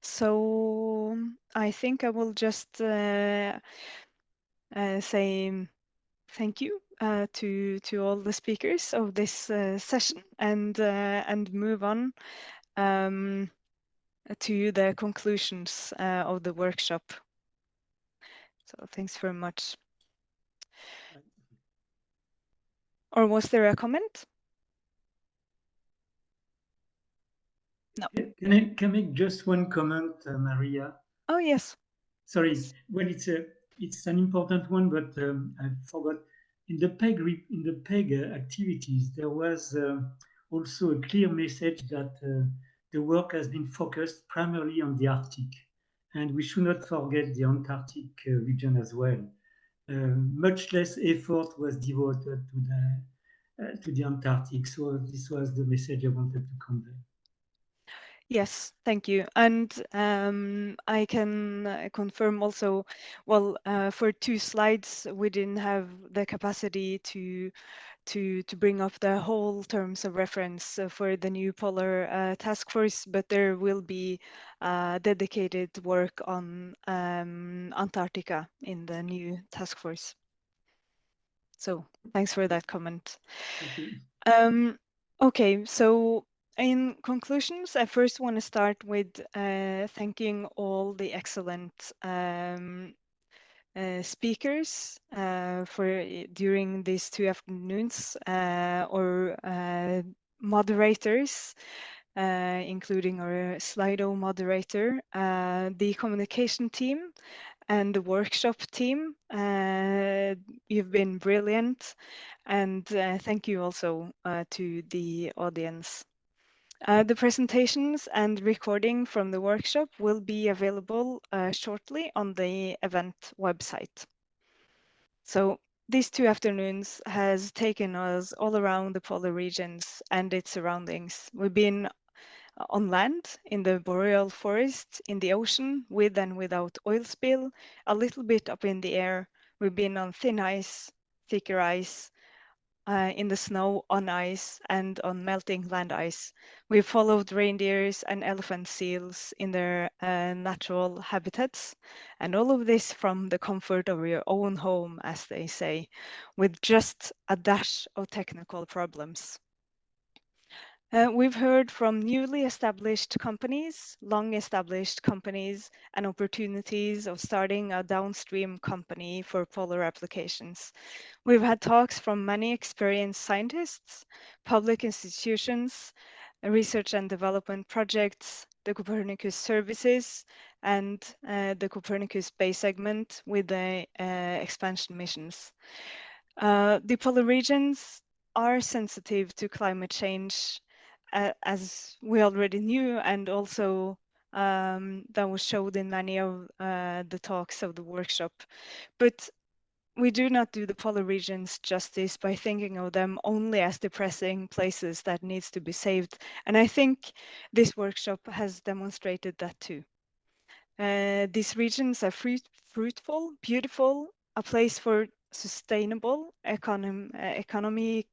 So I think I will just say thank you to all the speakers of this session and move on to the conclusions of the workshop. So thanks very much. Or was there a comment? No. Can I make just one comment, Maria? Oh, yes. Sorry. Well, it's an important one, but I forgot. In the PEG activities, there was also a clear message that the work has been focused primarily on the Arctic, and we should not forget the Antarctic region as well. Much less effort was devoted to the Antarctic. So this was the message I wanted to convey. Yes, thank you. And I can confirm also, well, for 2 slides, we didn't have the capacity to bring up the whole terms of reference for the new Polar Task Force, but there will be dedicated work on Antarctica in the new task force. So thanks for that comment. Thank you. Okay, so in conclusions, I first want to start with thanking all the excellent speakers for during these 2 afternoons or moderators, including our Slido moderator, the communication team, and the workshop team. You've been brilliant, and thank you also to the audience. The presentations and recording from the workshop will be available shortly on the event website. So these 2 afternoons has taken us all around the polar regions and its surroundings. We've been on land, in the boreal forest, in the ocean, with and without oil spill, a little bit up in the air. We've been on thin ice, thicker ice, in the snow, on ice, and on melting land ice. We've followed reindeers and elephant seals in their natural habitats, and all of this from the comfort of your own home, as they say, with just a dash of technical problems. We've heard from newly established companies, long-established companies, and opportunities of starting a downstream company for polar applications. We've had talks from many experienced scientists, public institutions, research and development projects, the Copernicus services, and the Copernicus base segment with the expansion missions. The polar regions are sensitive to climate change, as we already knew, and also that was showed in many of the talks of the workshop. But we do not do the polar regions justice by thinking of them only as depressing places that needs to be saved. And I think this workshop has demonstrated that too. These regions are fruitful, beautiful, a place for sustainable economy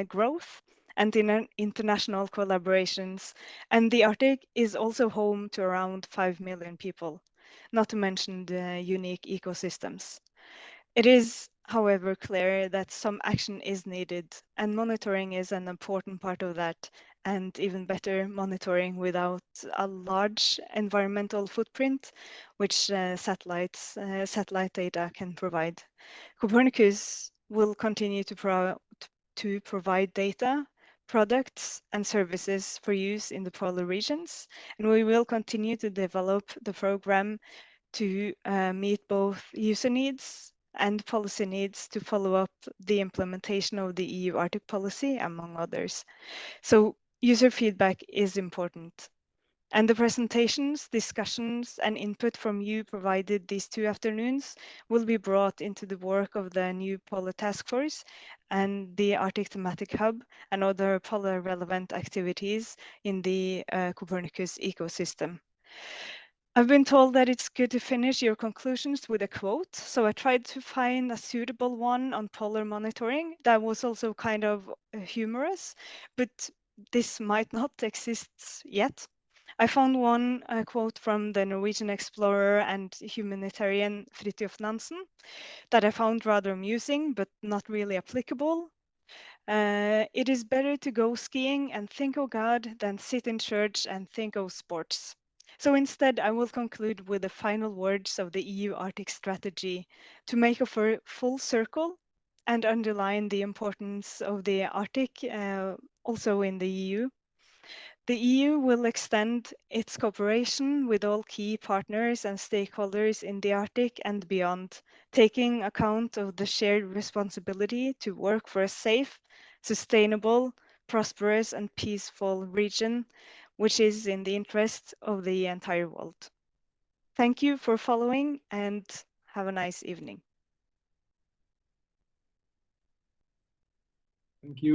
growth and international collaborations. And the Arctic is also home to around 5 million people, not to mention the unique ecosystems. It is, however, clear that some action is needed, and monitoring is an important part of that, and even better, monitoring without a large environmental footprint, which satellite data can provide. Copernicus will continue to provide data, products, and services for use in the polar regions, and we will continue to develop the program to meet both user needs and policy needs to follow up the implementation of the EU Arctic policy, among others. So user feedback is important. And the presentations, discussions, and input from you provided these 2 afternoons will be brought into the work of the new Polar Task Force and the Arctic Thematic Hub and other polar relevant activities in the Copernicus ecosystem. I've been told that it's good to finish your conclusions with a quote, so I tried to find a suitable one on polar monitoring that was also kind of humorous, but this might not exist yet. I found one quote from the Norwegian explorer and humanitarian Fridtjof Nansen that I found rather amusing, but not really applicable. It is better to go skiing and think of God than sit in church and think of sports. So instead, I will conclude with the final words of the EU Arctic strategy to make a full circle and underline the importance of the Arctic also in the EU. The EU will extend its cooperation with all key partners and stakeholders in the Arctic and beyond, taking account of the shared responsibility to work for a safe, sustainable, prosperous, and peaceful region, which is in the interest of the entire world. Thank you for following and have a nice evening. Thank you.